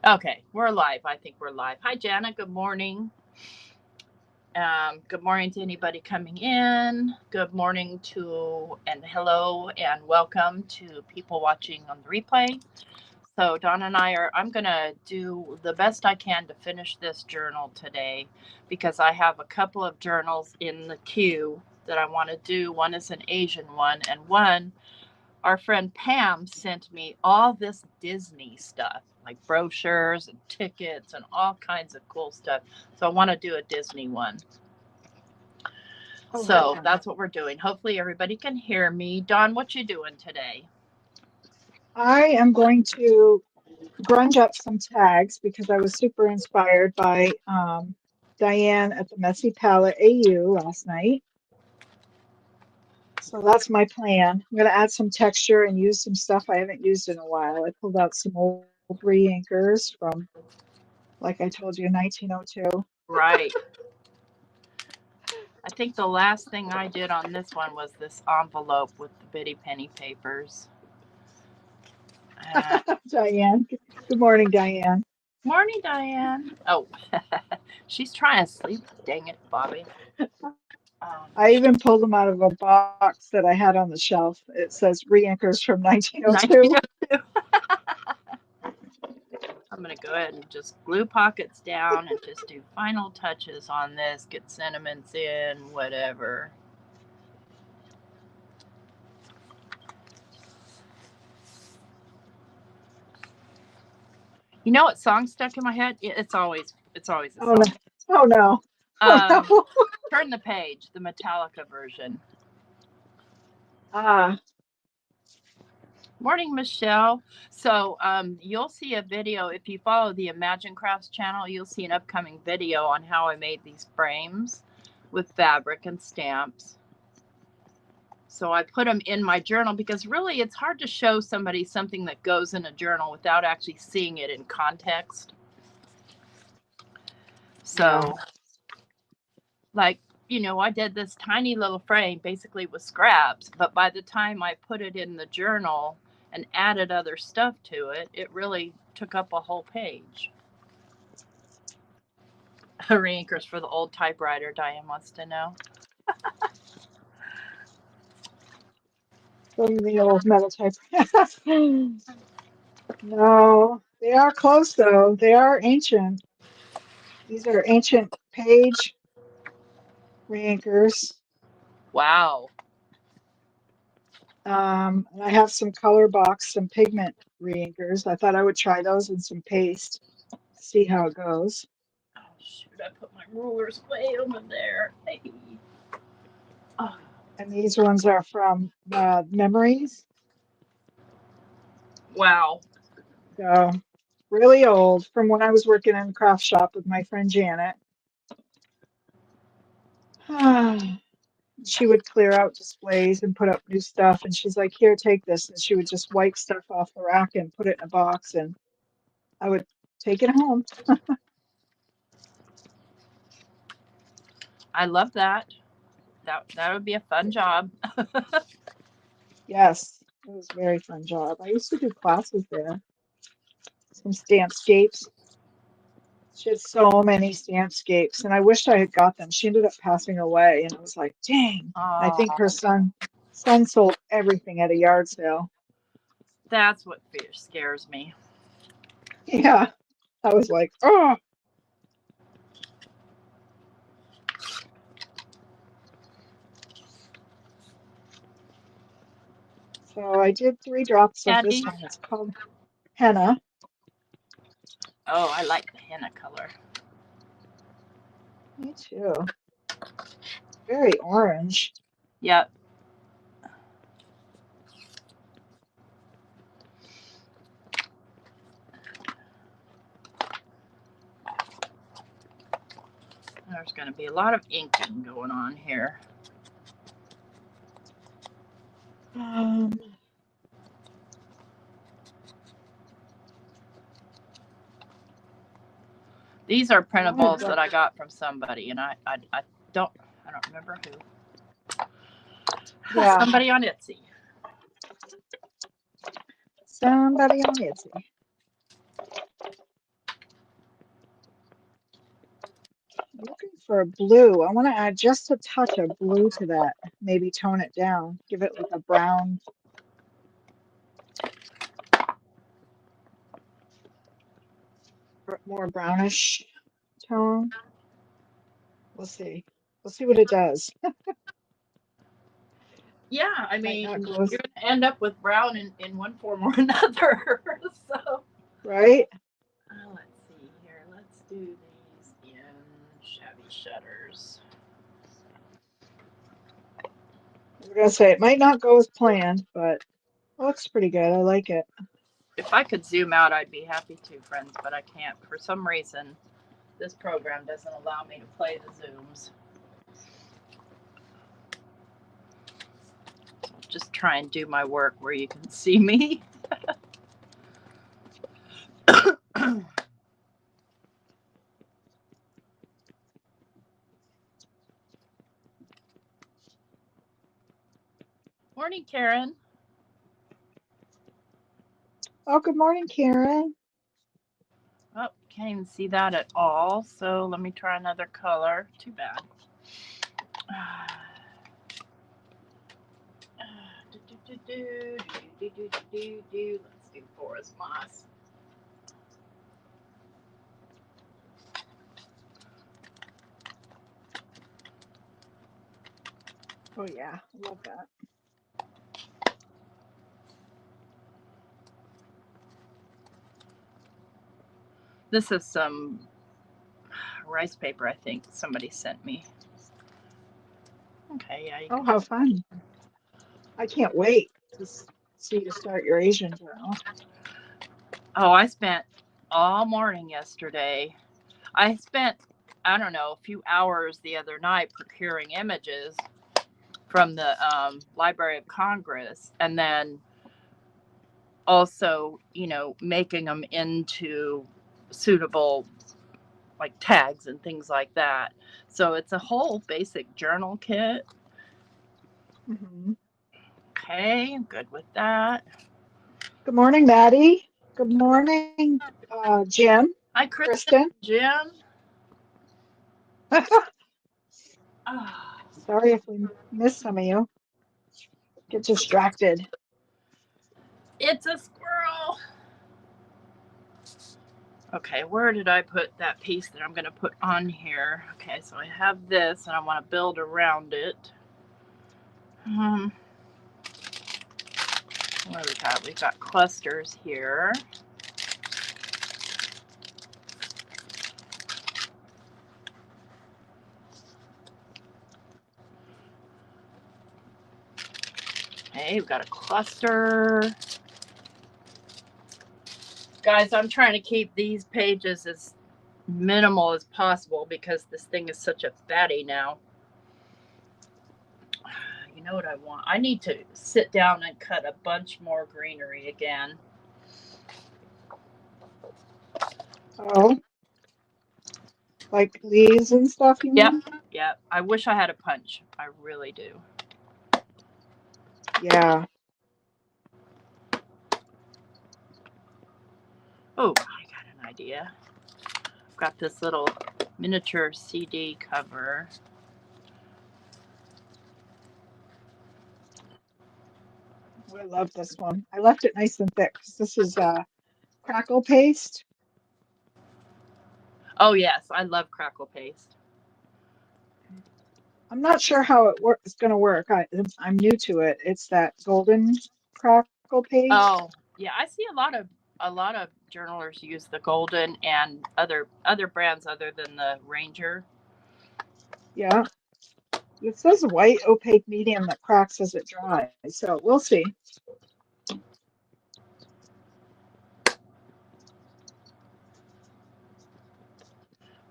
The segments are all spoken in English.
Okay, we're live. I think we're live. Hi, Jana. Good morning. Good morning to anybody coming in. Good morning to, and hello, and welcome to people watching on the replay. So, Dawne and I are, I'm going to do the best I can to finish this journal today because I have a couple of journals in the queue that I want to do. One is an Asian one, and one, our friend Pam sent me all this Disney stuff, like brochures and tickets and all kinds of cool stuff. So I want to do a Disney one. Oh, So that's what we're doing. Hopefully everybody can hear me. Dawn, what you doing today? I am going to grunge up some tags because I was super inspired by Diane at the Messy Palette AU last night. So that's my plan. I'm going to add some texture and use some stuff I haven't used in a while. I pulled out some old re-inkers from, like I told you, 1902. Right. I think the last thing I did on this one was this envelope with the bitty penny papers. Diane. Good morning, Diane. Morning, Diane. Oh, she's trying to sleep. Dang it, Bobby. I even pulled them out of a box that I had on the shelf. It says re-inkers from 1902. 1902. I'm going to go ahead and just glue pockets down and just do final touches on this, get sentiments in, whatever. You know what song stuck in my head? It's always a song. Oh no. Oh no. Oh no. Turn the Page, the Metallica version. Morning, Michelle. So you'll see a video, if you follow the Imagine Crafts channel, you'll see an upcoming video on how I made these frames with fabric and stamps. So I put them in my journal because really it's hard to show somebody something that goes in a journal without actually seeing it in context. So, like, you know, I did this tiny little frame basically with scraps, but by the time I put it in the journal and added other stuff to it, it really took up a whole page. Reinkers for the old typewriter, Diane wants to know. From the old metal typewriter. No, they are close though. They are ancient. These are ancient page reinkers. Wow. And I have some color box, some pigment reinkers. I thought I would try those in some paste, see how it goes. Oh shoot, I put my rulers way over there. Hey. Oh. And these ones are from Memories. Wow. So really old, from when I was working in the craft shop with my friend Janet. She would clear out displays and put up new stuff, and she's like, here, take this, and she would just wipe stuff off the rack and put it in a box, and I would take it home. I love that. That would be a fun job. Yes, it was a very fun job. I used to do classes there, some Stampscapes. She had so many Stampscapes, and I wished I had got them. She ended up passing away, and I was like, dang. I think her son sold everything at a yard sale. That's what scares me. Yeah, I was like, oh. So I did 3 drops of this one. It's called henna. Oh, I like the henna color. Me too. Very orange. Yep. There's going to be a lot of inking going on here. These are printables that I got from somebody, and I don't remember who. Yeah. Somebody on Etsy. Somebody on Etsy. Looking for a blue. I want to add just a touch of blue to that. Maybe tone it down. Give it like a brown, more brownish tone. We'll see. We'll see what it does. Yeah, I Might mean, not go you're going to end up with brown in one form or another. So, right. let's see here. Let's do these in shabby shutters. I was gonna say it might not go as planned, but it looks pretty good. I like it. If I could zoom out, I'd be happy to, friends, but I can't. For some reason, this program doesn't allow me to play the zooms. Just try and do my work where you can see me. Morning, Karen. Oh, good morning, Karen. Oh, can't even see that at all. So let me try another color. Too bad. Let's do forest moss. Oh yeah, I love that. This is some rice paper, I think somebody sent me. Okay, yeah. Oh, how fun. I can't wait to see you start your Asian journal. Oh, I spent all morning yesterday. I spent, I don't know, a few hours the other night procuring images from the Library of Congress, and then also, making them into suitable like tags and things like that. So it's a whole basic journal kit. Mm-hmm. Okay, I'm good with that. Good morning, Maddie. Good morning, Jim, Hi, Kristen. Kristen. Jim. Ah, Sorry if we missed some of you. Get distracted. it's a squirrel. Okay, where did I put that piece that I'm going to put on here? Okay, so I have this and I want to build around it. What do we got? We've got clusters here. Okay, we've got a cluster. Guys, I'm trying to keep these pages as minimal as possible because this thing is such a fatty now. You know what I want? I need to sit down and cut a bunch more greenery again. Oh, like leaves and stuff, you Yep, mean? yep. I wish I had a punch. I really do. Yeah. Oh, I got an idea. I've got this little miniature CD cover. Oh, I love this one. I left it nice and thick because this is crackle paste. Oh, yes, I love crackle paste. I'm not sure how it's going to work. I'm new to it. It's that golden crackle paste. Oh, yeah, I see a lot of journalers use the golden and other brands other than the Ranger. Yeah. It says white opaque medium that cracks as it dries. So we'll see.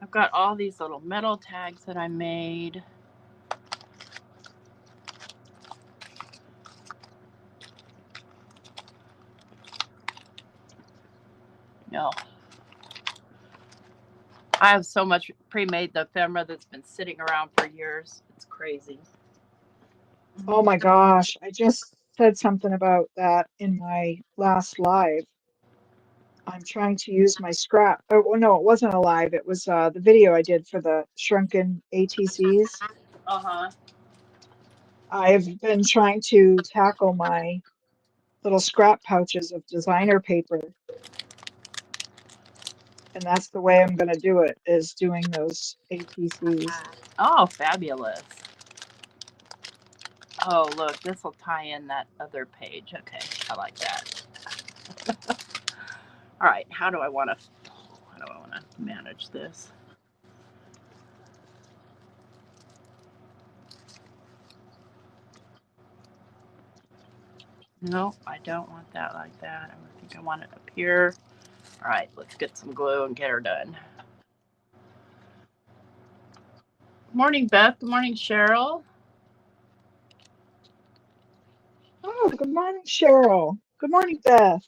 I've got all these little metal tags that I made. No. I have so much pre-made ephemera that's been sitting around for years. It's crazy. Oh my gosh. I just said something about that in my last live. I'm trying to use my scrap. Oh, well, no, it wasn't a live. It was the video I did for the shrunken ATCs. Uh-huh. I've been trying to tackle my little scrap pouches of designer paper, and that's the way I'm going to do it, is doing those ATCs. Oh, fabulous. Oh, look, this will tie in that other page. Okay, I like that. All right, how do I want to manage this? No, I don't want that like that. I think I want it up here. All right, let's get some glue and get her done. Good morning, Beth. Good morning, Cheryl. Oh, good morning, Cheryl. Good morning, Beth.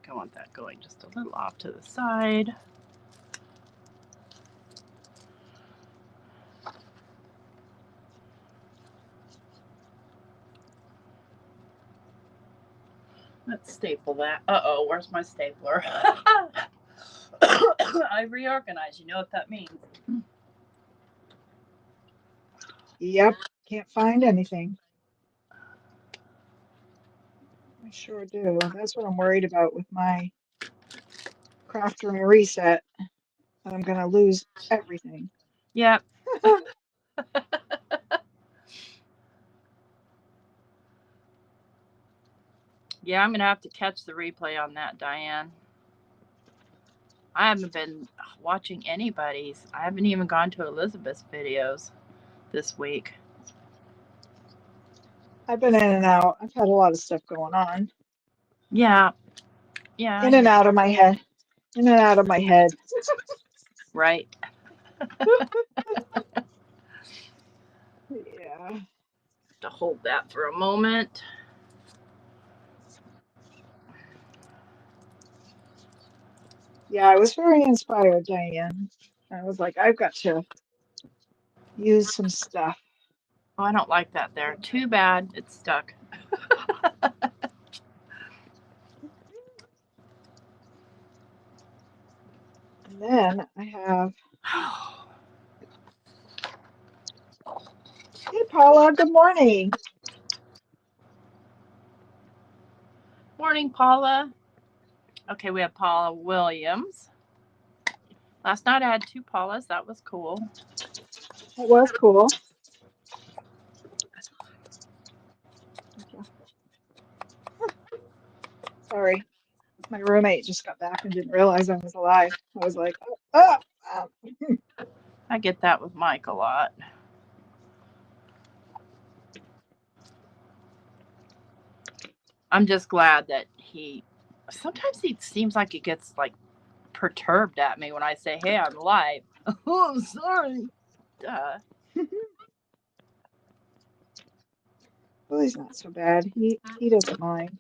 I want that going just a little off to the side. Let's staple that. Uh-oh, where's my stapler? I reorganized. You know what that means. Yep, can't find anything. I sure do. That's what I'm worried about with my craft room reset. That I'm going to lose everything. Yep. Yeah, I'm going to have to catch the replay on that, Diane. I haven't been watching anybody's. I haven't even gone to Elizabeth's videos this week. I've been in and out. I've had a lot of stuff going on. Yeah. Yeah. In and out of my head. In and out of my head. Right. Yeah. To hold that for a moment. Yeah, I was very inspired, Diane. I was like, I've got to use some stuff. Oh, I don't like that there. Too bad it's stuck. And then I have, hey, Paula, good morning. Morning, Paula. Okay, we have Paula Williams. Last night I had 2 Paulas. That was cool. It was cool. Sorry. My roommate just got back and didn't realize I was alive. I was like, oh. I get that with Mike a lot. I'm just glad that sometimes he seems like he gets like perturbed at me when I say, hey, I'm live. Oh, sorry. Duh. Well, he's not so bad. He doesn't mind.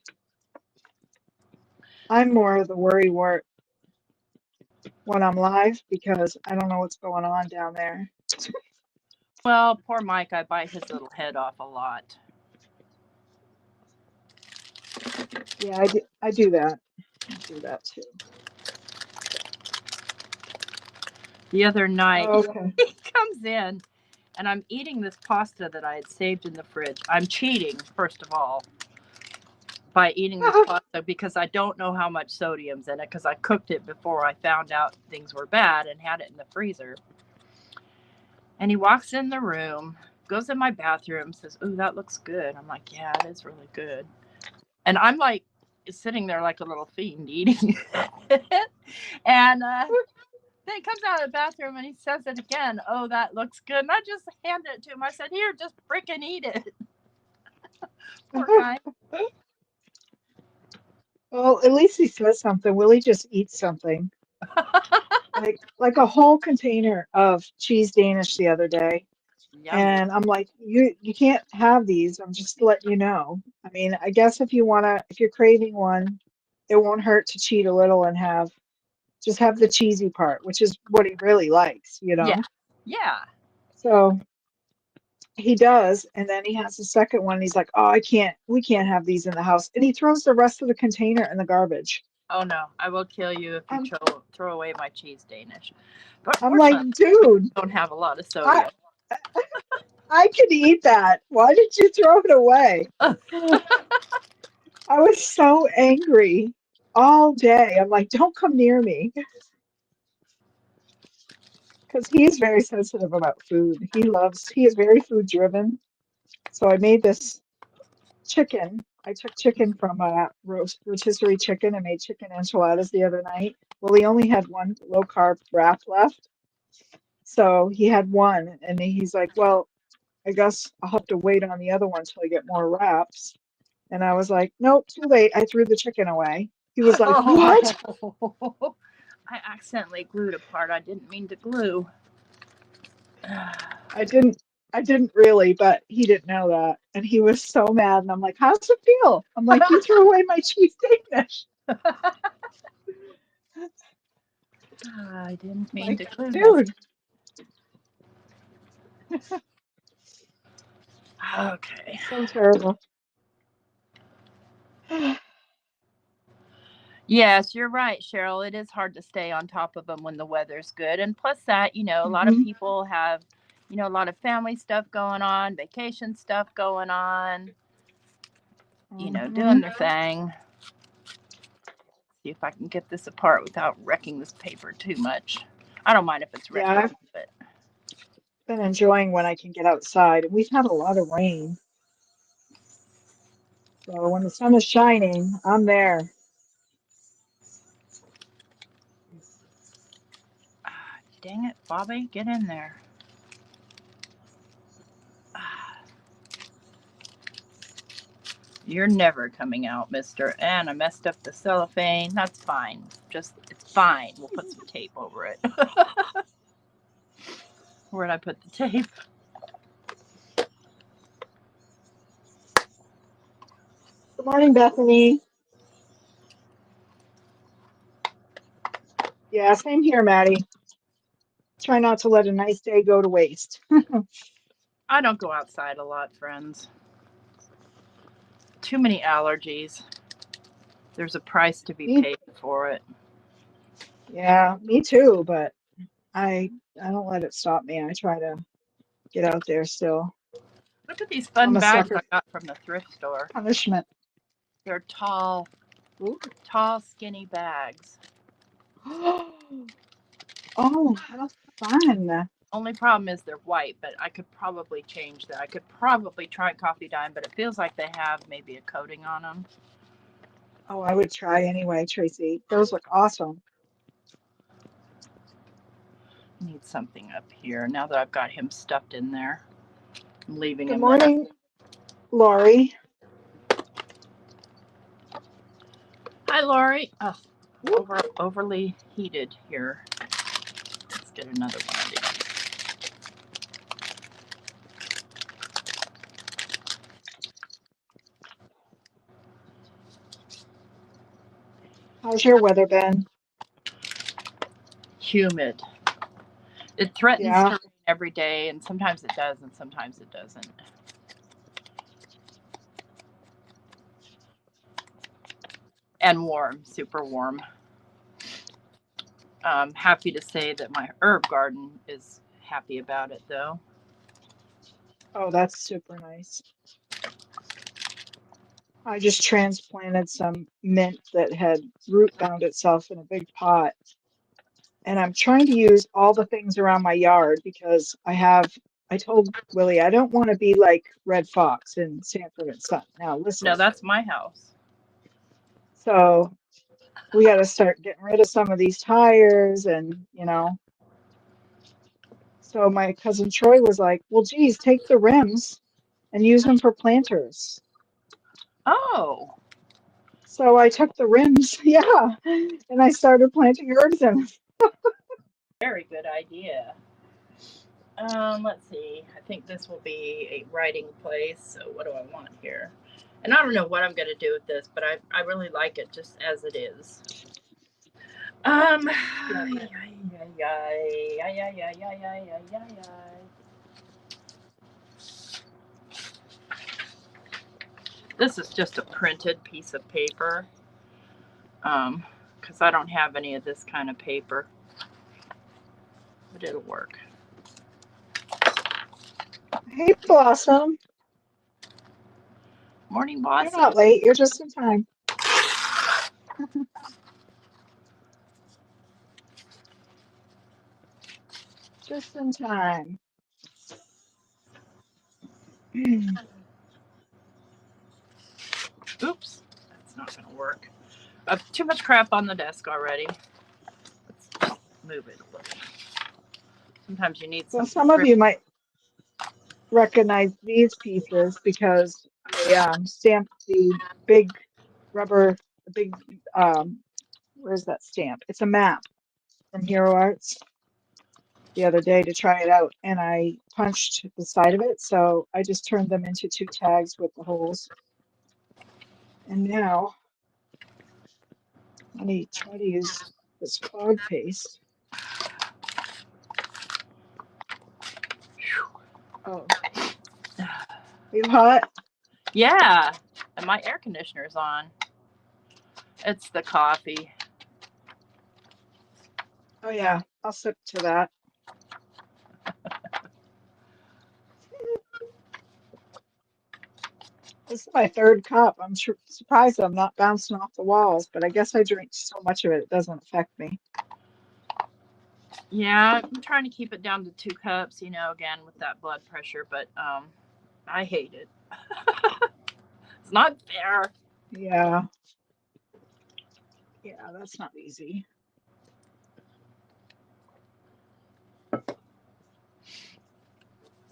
I'm more of the worrywart when I'm live because I don't know what's going on down there. Well, poor Mike, I bite his little head off a lot. Yeah, I do that. I do that too. The other night, Okay. he comes in and I'm eating this pasta that I had saved in the fridge. I'm cheating, first of all, by eating this pasta because I don't know how much sodium's in it because I cooked it before I found out things were bad and had it in the freezer. And he walks in the room, goes in my bathroom, says, "Ooh, that looks good." I'm like, "Yeah, it is really good." And I'm like sitting there like a little fiend eating it. And then he comes out of the bathroom and he says it again. "Oh, that looks good." And I just handed it to him. I said, "Here, just freaking eat it." Poor guy. Well, at least he says something. Willie just eats something. Like a whole container of cheese Danish the other day. Yummy. And I'm like, you can't have these. I'm just letting you know. I mean, I guess if you're craving one, it won't hurt to cheat a little and have Just have the cheesy part, which is what he really likes, you Yeah. know? Yeah. So he does, and then he has the second one. And he's like, "Oh, we can't have these in the house," and he throws the rest of the container in the garbage. Oh no, I will kill you if you I'm, throw away my cheese Danish. But I'm like, fortunately, dude, don't have a lot of I sodium. I could eat that. Why did you throw it away? I was so angry all day. I'm like, don't come near me, because he's very sensitive about food. He is very food driven. So I made this chicken. I took chicken from rotisserie chicken and made chicken enchiladas the other night. Well, he only had one low carb wrap left. So he had one, and he's like, well, I guess I'll have to wait on the other one till I get more wraps. And I was like, nope, too late. I threw the chicken away. He was like, what? Oh, I accidentally glued a part I didn't mean to glue. I didn't I didn't really, but he didn't know that. And he was so mad. And I'm like, how's it feel? I'm like, you threw away my cheese Danish. I didn't mean Like, to glue this. dude. Okay. So terrible. Yes, you're right, Cheryl. It is hard to stay on top of them when the weather's good. And plus that, a lot of Hmm. people have, a lot of family stuff going on, vacation stuff going on, Hmm. doing their thing. See if I can get this apart without wrecking this paper too much. I don't mind if it's Yeah, wrecked, I've but been enjoying when I can get outside. And we've had a lot of rain. So when the sun is shining, I'm there. dang it, Bobby, get in there. You're never coming out, mister. And I messed up the cellophane. That's fine. It's fine. We'll put some tape over it. Where'd I put the tape? Good morning, Bethany. Yeah, same here, Maddie. Try not to let a nice day go to waste. I don't go outside a lot, friends. Too many allergies. There's a price to be Me, paid for it. yeah, me too, but I don't let it stop me. I try to get out there still. Look at these I'm fun a bags sucker I for got from the thrift store. punishment. They're tall, Ooh. skinny bags. Oh, how fun. Only problem is they're white, but I could probably change that. I could probably try coffee dime, but it feels like they have maybe a coating on them. Oh, I would try anyway, Tracy. Those look awesome. Need something up here now that I've got him stuffed in there. I'm leaving Good him there. morning, Lori. Hi, Lori. Oh, overly heated here. Let's get another one of these. How's your weather been? Humid. It threatens to Yeah. rain every day, and sometimes it does, and sometimes it doesn't. And warm, super warm. Happy to say that my herb garden is happy about it, though. Oh, that's super nice. I just transplanted some mint that had root bound itself in a big pot. And I'm trying to use all the things around my yard because I told Willie, I don't want to be like Red Fox in Sanford and Son. Now, listen. No, that's my house. So we got to start getting rid of some of these tires and. So my cousin Troy was like, well, geez, take the rims and use them for planters. Oh, So I took the rims, yeah, and I started planting herbs in them. very good idea. Let's see. I think this will be a writing place. So what do I want here? And I don't know what I'm going to do with this, but I really like it just as it is. Um, Yeah. This is just a printed piece of paper. Because I don't have any of this kind of paper. But it'll work. Hey, Blossom. Morning, You're Blossom. not late. You're just in time. Just in time. Oops, that's not going to work. I've too much crap on the desk already. Let's just move it a little. Sometimes you need Well, something. some of you might recognize these pieces because I stamped the big rubber, the big, where's that stamp? It's a map from Hero Arts the other day to try it out, and I punched the side of it, so I just turned them into 2 tags with the holes. And now let me try to use this cloud paste. Oh, are you hot? Yeah, and my air conditioner's on. It's the coffee. Oh yeah, I'll sip to that. This is my 3rd cup. I'm surprised I'm not bouncing off the walls, but I guess I drink so much of it, it doesn't affect me. Yeah, I'm trying to keep it down to 2 cups, again with that blood pressure, but I hate it. It's not fair. Yeah, yeah, that's not easy.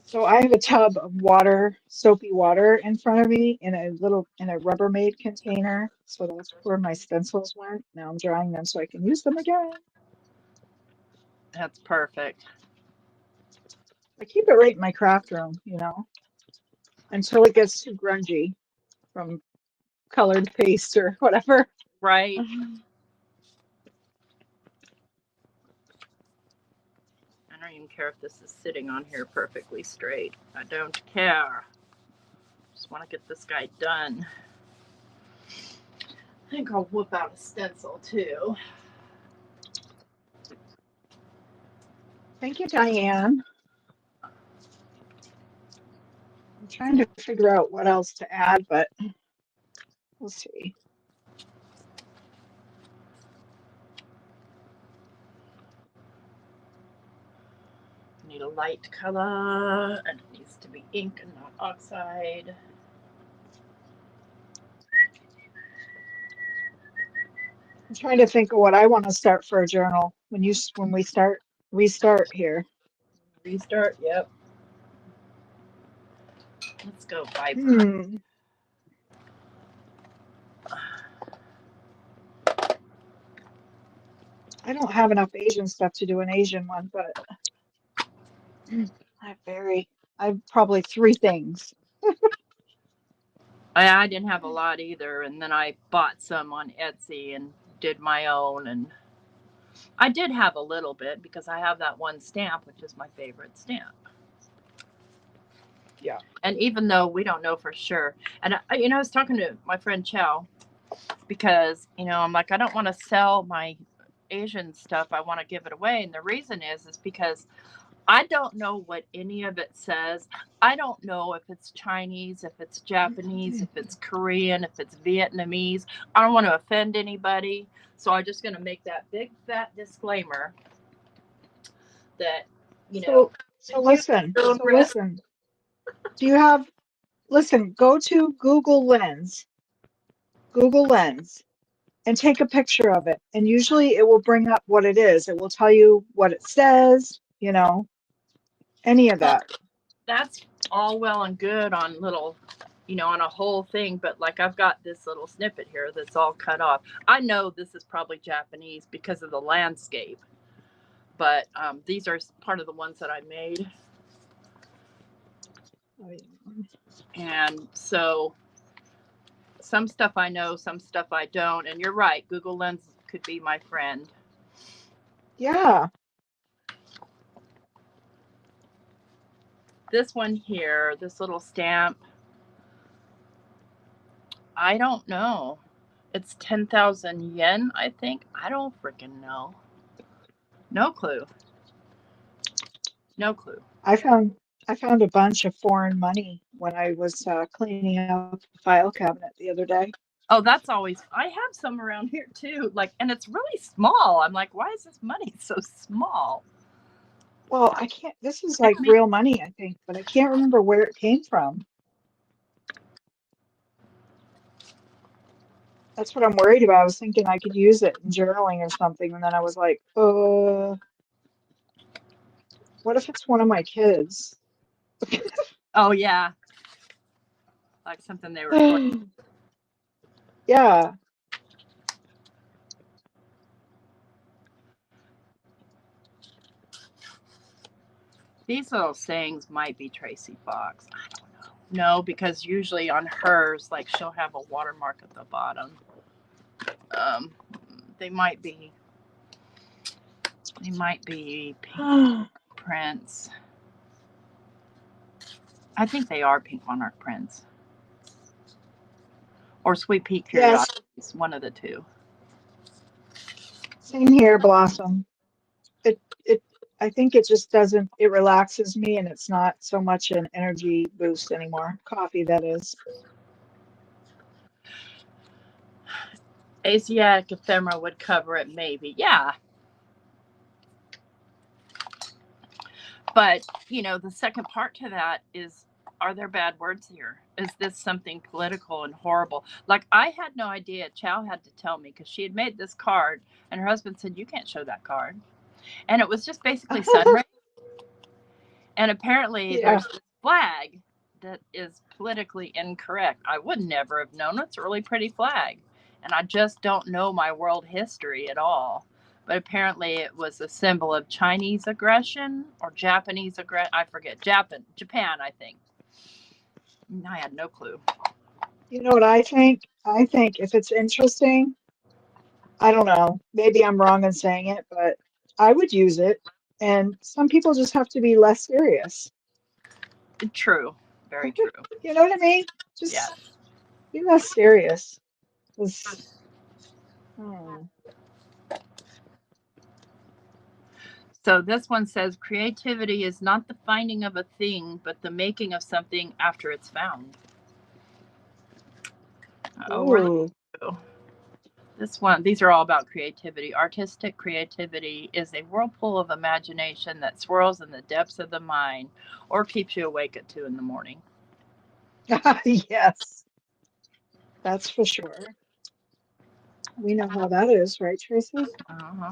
So I have a tub of water, soapy water in front of me in a Rubbermaid container. So that's where my stencils went. Now I'm drying them so I can use them again. That's perfect. I keep it right in my craft room, until it gets too grungy from colored paste or whatever. Right. I don't even care if this is sitting on here perfectly straight. I don't care. Just want to get this guy done. I think I'll whip out a stencil too. Thank you, Diane. I'm trying to figure out what else to add, but we'll see. I need a light color, and it needs to be ink and not oxide. I'm trying to think of what I want to start for a journal when we restart here. Restart. Yep. Let's go vibrant. Hmm. I don't have enough Asian stuff to do an Asian one, but I've probably 3 things. I didn't have a lot either, and then I bought some on Etsy and did my own, and I did have a little bit because I have that one stamp, which is my favorite stamp. Yeah. And even though we don't know for sure, and I was talking to my friend Chow because I'm like, I don't want to sell my Asian stuff. I want to give it away, and the reason is because I don't know what any of it says. I don't know if it's Chinese, if it's Japanese, if it's Korean, if it's Vietnamese. I don't want to offend anybody. So I'm just going to make that big fat disclaimer that, So listen. Do you have go to Google Lens. Google Lens and take a picture of it. And usually it will bring up what it is. It will tell you what it says, any of that. That's all well and good on little, on a whole thing, but like I've got this little snippet here that's all cut off. I know this is probably Japanese because of the landscape, but these are part of the ones that I made. And so some stuff I know, some stuff I don't. And you're right, Google Lens could be my friend. Yeah. This one here, this little stamp, I don't know. It's 10,000 yen, I think. I don't freaking know. No clue. No clue. I found a bunch of foreign money when I was cleaning out the file cabinet the other day. Oh, that's always. I have some around here too. Like, and it's really small. I'm like, why is this money so small? Well, I can't. This is I like mean, real money, I think, but I can't remember where it came from. That's what I'm worried about. I was thinking I could use it in journaling or something, and then I was like, what if it's one of my kids? oh yeah, like something they were playing. Yeah. These little sayings might be Tracy Fox. I don't know. No, because usually on hers, like she'll have a watermark at the bottom. Um, they might be. They might be pink prints. I think they are pink monarch prints. Or Sweet Pea Yes. Curiosities, one of the two. Same here, Blossom. It I think it just doesn't, it relaxes me and it's not so much an energy boost anymore. Coffee, that is. Asiatic ephemera would cover it, maybe. Yeah. But, the second part to that is, are there bad words here? Is this something political and horrible? Like, I had no idea. Chow had to tell me because she had made this card, and her husband said, "You can't show that card." And it was just basically sun rays. And apparently, Yeah. there's this flag that is politically incorrect. I would never have known. It's a really pretty flag. And I just don't know my world history at all. But apparently, it was a symbol of Chinese aggression or Japanese aggression. I forget. Japan, I think. I had no clue. You know what I think? I think if it's interesting, I don't know, maybe I'm wrong in saying it, but I would use it. And some people just have to be less serious. True. Very true. You know what I mean? Yeah. Just be less serious. 'Cause, hmm. So this one says creativity is not the finding of a thing, but the making of something after it's found. Oh, we're Ooh. this one. These are all about creativity. Artistic creativity is a whirlpool of imagination that swirls in the depths of the mind or keeps you awake at 2 in the morning. Yes, that's for sure. We know how that is, right, Tracy? Uh-huh.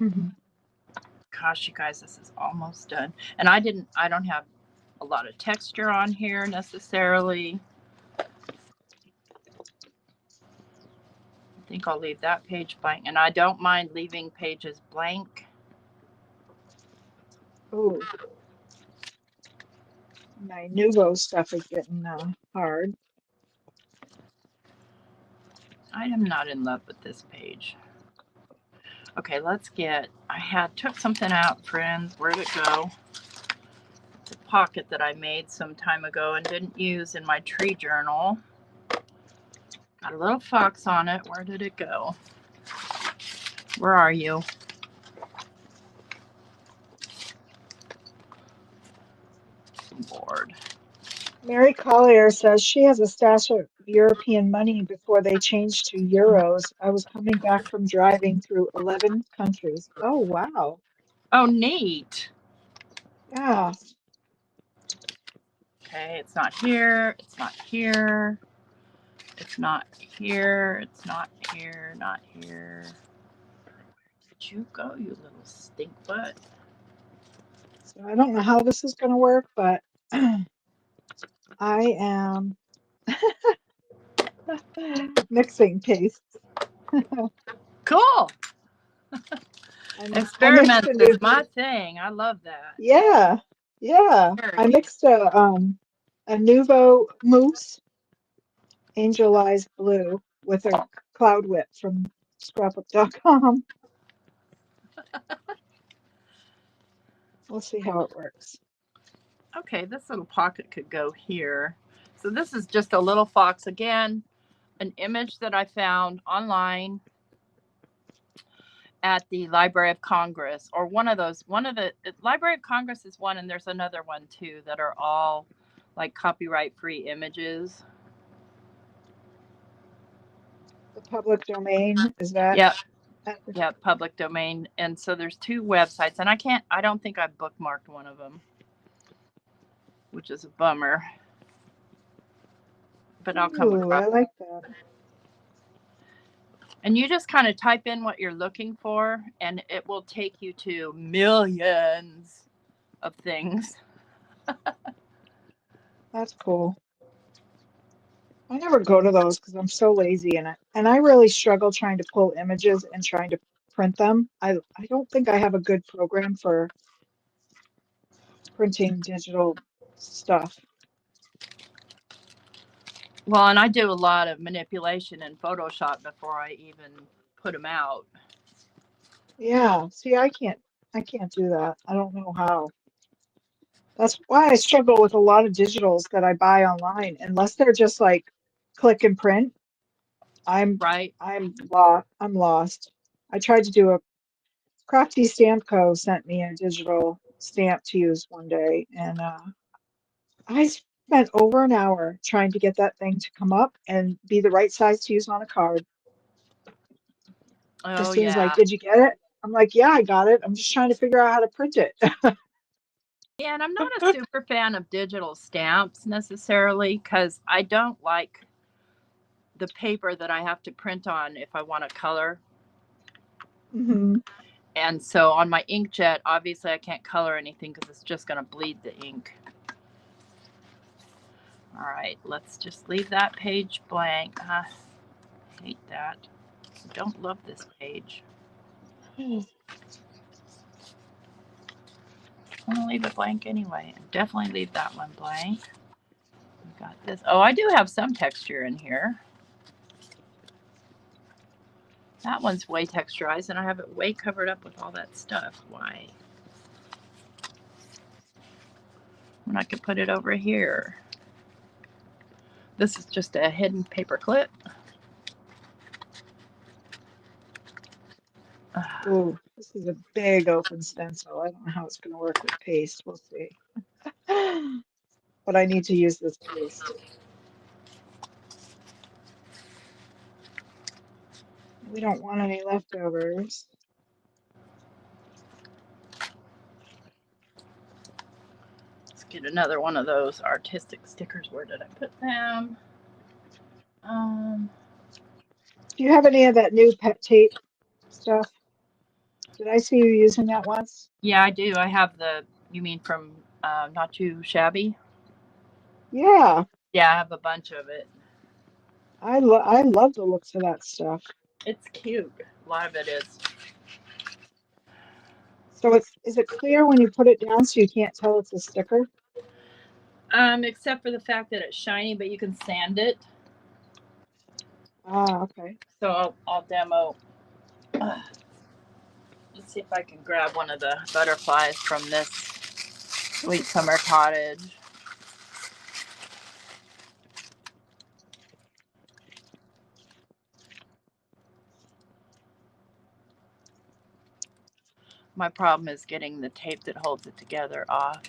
Mhm. Gosh, you guys, this is almost done. And I don't have a lot of texture on here necessarily. I think I'll leave that page blank. And I don't mind leaving pages blank. Ooh, my Nouveau stuff is getting hard. I am not in love with this page. Okay, I took something out, friends. Where'd it go? The pocket that I made some time ago and didn't use in my tree journal. Got a little fox on it. Where did it go? Where are you? Lord. Mary Collier says she has a stash of European money before they changed to euros. I was coming back from driving through 11 countries. Oh, wow. Oh, neat. Yeah. Okay, it's not here. It's not here. It's not here. It's not here. Not here. Where did you go, you little stink butt? So I don't know how this is going to work, but I am mixing pastes. Cool. I mixed Experiments a is new, my thing. I love that. yeah, yeah. Very I cool. mixed a Nouveau mousse, Angel Eyes Blue, with a Cloud Whip from scrapbook.com. We'll see how it works. Okay, this little pocket could go here. So this is just a little fox. Again, an image that I found online at the Library of Congress, or one of the Library of Congress is one, and there's another one too that are all like copyright free images. The public domain, is that? Yep. Yeah, public domain. And so there's two websites, and I don't think I bookmarked one of them, which is a bummer. But I'll come across. I like that. And you just kind of type in what you're looking for, and it will take you to millions of things. That's cool. I never go to those because I'm so lazy, and I really struggle trying to pull images and trying to print them. I don't think I have a good program for printing digital stuff. Well, and I do a lot of manipulation in Photoshop before I even put them out. Yeah, see, I can't do that. I don't know how. That's why I struggle with a lot of digitals that I buy online. Unless they're just like click and print, I'm lost. I tried to do a Crafty Stamp Co. sent me a digital stamp to use one day, and I spent over an hour trying to get that thing to come up and be the right size to use on a card. Oh, Christine's yeah. like, "Did you get it?" I'm like, "Yeah, I got it. I'm just trying to figure out how to print it." Yeah, and I'm not a super fan of digital stamps necessarily because I don't like the paper that I have to print on if I want to color. Hmm. And so on my inkjet, obviously I can't color anything because it's just going to bleed the ink. All right, let's just leave that page blank. I hate that. I don't love this page. I'm going to leave it blank anyway. Definitely leave that one blank. We've got this. Oh, I do have some texture in here. That one's way texturized, and I have it way covered up with all that stuff. Why? When I could put it over here. This is just a hidden paper clip. Ooh, this is a big open stencil. I don't know how it's going to work with paste. We'll see. But I need to use this paste. We don't want any leftovers. Let's get another one of those artistic stickers. Where did I put them? Do you have any of that new pet tape stuff? Did I see you using that once? Yeah, I do. I have the, you mean from Not Too Shabby? Yeah, Yeah, I have a bunch of it. I love the looks of that stuff. It's cute. A lot of it is. So is it clear when you put it down so you can't tell it's a sticker? Except for the fact that it's shiny, but you can sand it. Ah, okay. So I'll demo. Let's see if I can grab one of the butterflies from this Sweet Summer Cottage. My problem is getting the tape that holds it together off.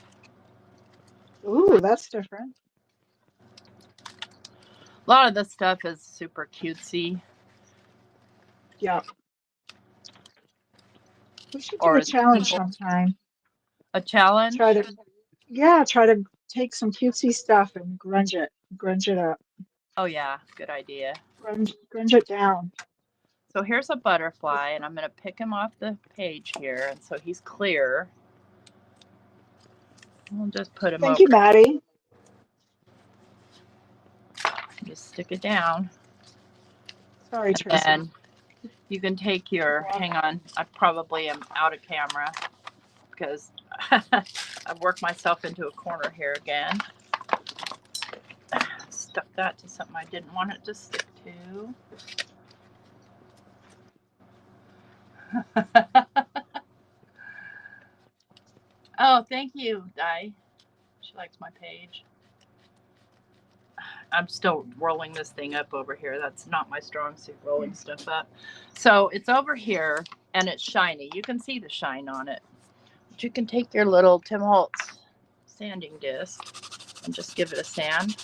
Ooh, that's different. A lot of this stuff is super cutesy. Yeah. We should do a challenge sometime. A challenge? Try to take some cutesy stuff and grunge it up. Oh yeah, good idea. Grunge it down. So here's a butterfly, and I'm going to pick him off the page here, and so he's clear. We'll just put him over. Thank you, Maddie. Just stick it down. Sorry, Tracy. And you can take your, hang on, I probably am out of camera because I've worked myself into a corner here again. Stuck that to something I didn't want it to stick to. Oh, thank you, Di. She likes my page. I'm still rolling this thing up over here. That's not my strong suit, rolling stuff up. So it's over here and it's shiny. You can see the shine on it. But you can take your little Tim Holtz sanding disc and just give it a sand.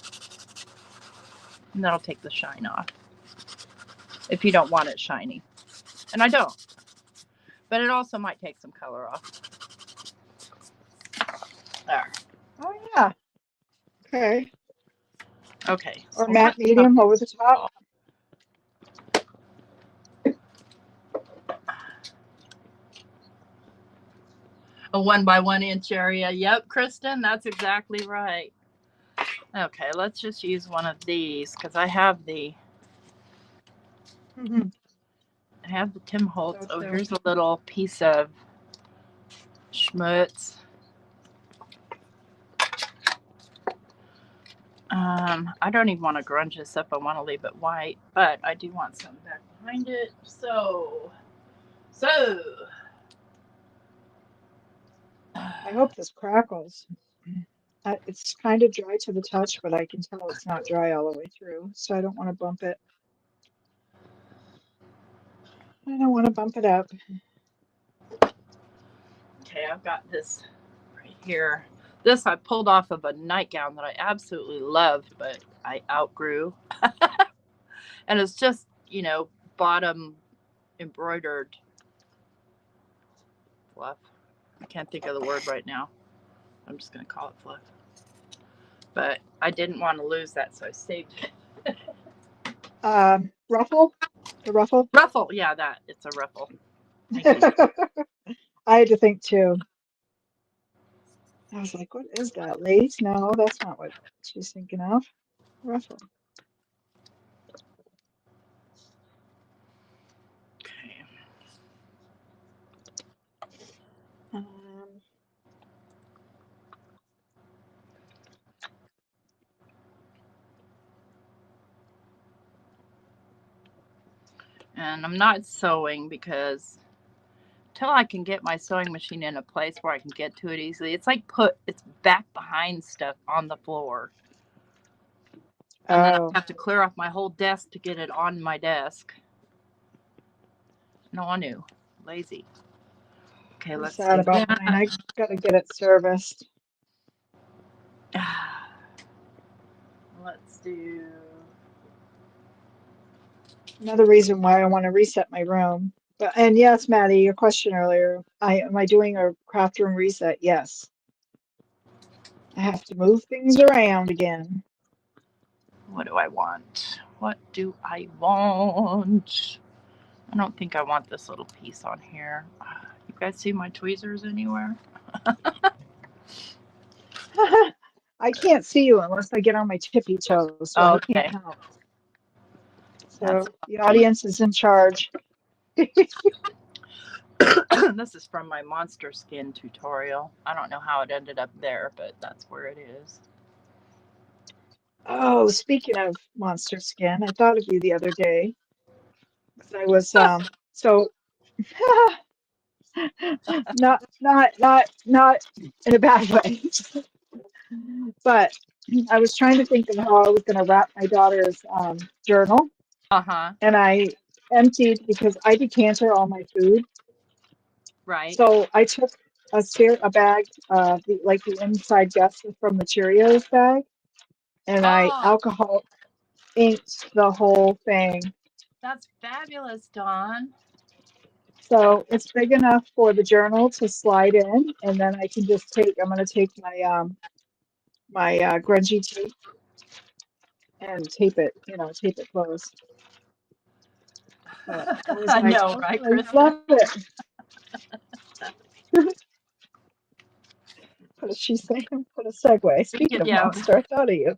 And that'll take the shine off. If you don't want it shiny. And I don't. But it also might take some color off. There. Oh yeah. Okay. Okay. Or matte medium over the top. A 1 by 1 inch area. Yep, Kristen, that's exactly right. Okay, let's just use one of these because I have the Tim Holtz. Oh, here's a little piece of schmutz. I don't even want to grunge this up. I want to leave it white, but I do want some back behind it. So. I hope this crackles. It's kind of dry to the touch, but I can tell it's not dry all the way through, so I don't want to bump it. I don't want to bump it up. Okay, I've got this right here. This I pulled off of a nightgown that I absolutely loved, but I outgrew. And it's just, you know, bottom embroidered fluff. I can't think of the word right now. I'm just going to call it fluff. But I didn't want to lose that, so I saved it. Ruffle? The ruffle? Ruffle, yeah, that. It's a ruffle. I had to think too. I was like, what is that? Lace? No, that's not what she's thinking of. Ruffle. Okay. And I'm not sewing because until I can get my sewing machine in a place where I can get to it easily, it's like it's back behind stuff on the floor. And then I have to clear off my whole desk to get it on my desk. No, I knew. Lazy. Okay, let's sad about mine. I gotta get it serviced. Let's do another reason why I want to reset my room. And yes, Maddie, your question earlier, am I doing a craft room reset? Yes. I have to move things around again. What do I want? What do I want? I don't think I want this little piece on here. You guys see my tweezers anywhere? I can't see you unless I get on my tippy toes, so I can't help. So the audience is in charge. This is from my monster skin tutorial. I don't know how it ended up there, but that's where it is. Oh, speaking of monster skin, I thought of you the other day. I was so not in a bad way. But I was trying to think of how I was going to wrap my daughter's journal. And I emptied because I decanter all my food. Right. So I took a bag, like the inside guts from the Cheerios bag, and I alcohol inked the whole thing. That's fabulous, Dawn. So it's big enough for the journal to slide in, and then I can just I'm going to take my my grungy tape and tape it closed. I know, right, Krista? I love it. What did she say? Put a segue. Speaking of monster, I thought of you.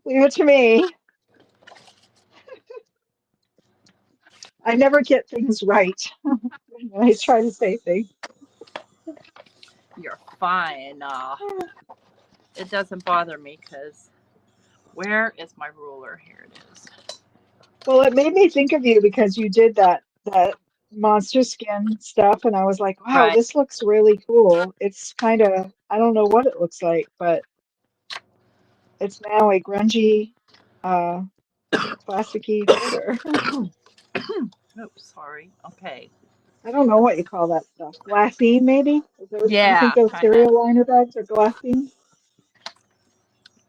Leave it to me. I never get things right when I try to say things. You're fine. It doesn't bother me because where is my ruler? Here it is. Well, it made me think of you because you did that monster skin stuff, and I was like, wow, Right. this looks really cool. It's kind of, I don't know what it looks like, but it's now a grungy, uh, plasticky holder. Oops, sorry. Okay. I don't know what you call that stuff. Glassine, maybe? Is those, do you think Yeah, those kind of cereal liner bags are glassine?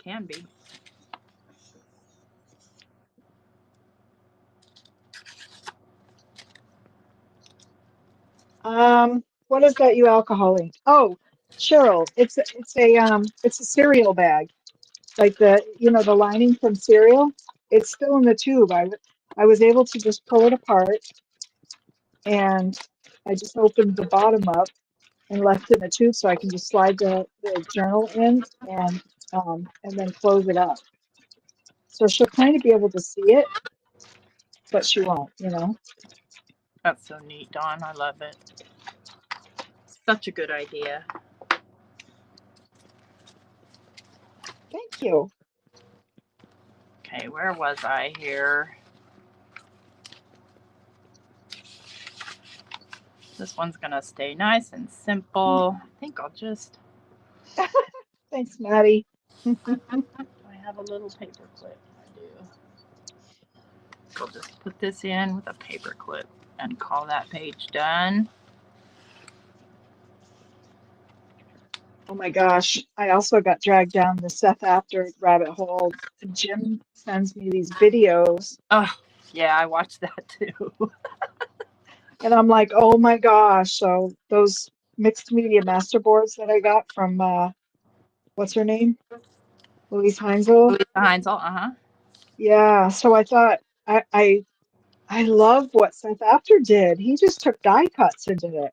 can be. What is that you alcoholic? Oh, Cheryl, it's a cereal bag. Like the, the lining from cereal. It's still in the tube. I was able to just pull it apart, and I just opened the bottom up and left it in the tube so I can just slide the journal in and then close it up. So she'll kind of be able to see it, but she won't. That's so neat, Dawn. I love it. Such a good idea. Thank you. Okay, where was I here? This one's gonna stay nice and simple. I think I'll just. Thanks, Maddie. I have a little paper clip. I do. I'll just put this in with a paper clip and call that page done. Oh my gosh, I also got dragged down the Seth After rabbit hole. Jim sends me these videos, Oh, yeah, I watched that too. and I'm like, oh my gosh. So those mixed media masterboards that I got from what's her name? Louise Heinzel. Louisa Heinzel, uh-huh. Yeah, so I thought I love what Seth After did. He just took die cuts and did it.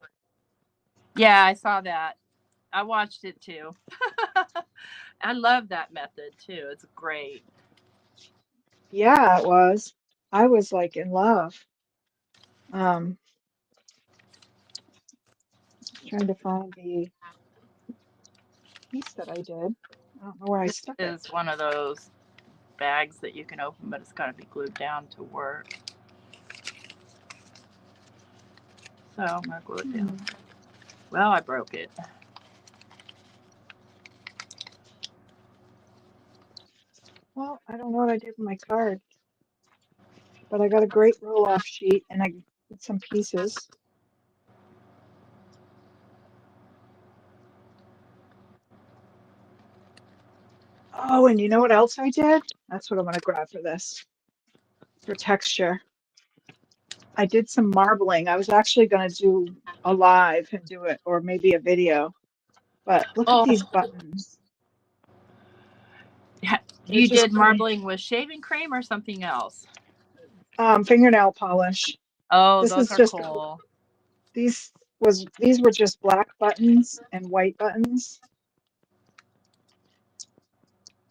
Yeah, I saw that. I watched it too. I love that method too. It's great. Yeah, it was. I was like in love. Um, trying to find the piece that I did. I don't know where I This stuck it. is one of those bags that you can open, but it's got to be glued down to work. So I'm going to glue it down. Well, I broke it. Well, I don't know what I did with my card, but I got a great roll-off sheet and I did some pieces. Oh, and you know what else I did? That's what I'm gonna grab for this, for texture. I did some marbling. I was actually gonna do a live and do it, or maybe a video. But look at Oh, these buttons. They're you just did pretty. marbling with shaving cream or something else? Fingernail polish. Oh, This those is are just cool. these were just black buttons and white buttons.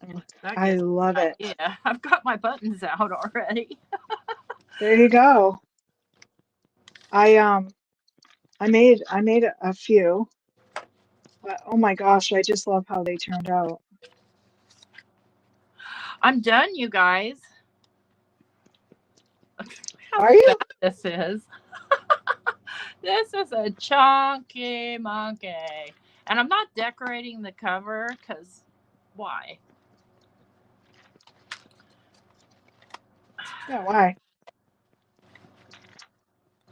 And That I gives me love an it. idea. I've got my buttons out already. There you go. I um I made a few, but oh my gosh, I just love how they turned out. I'm done, you guys. How Are you? fat this is. This is a chunky monkey. And I'm not decorating the cover because why? Yeah, why?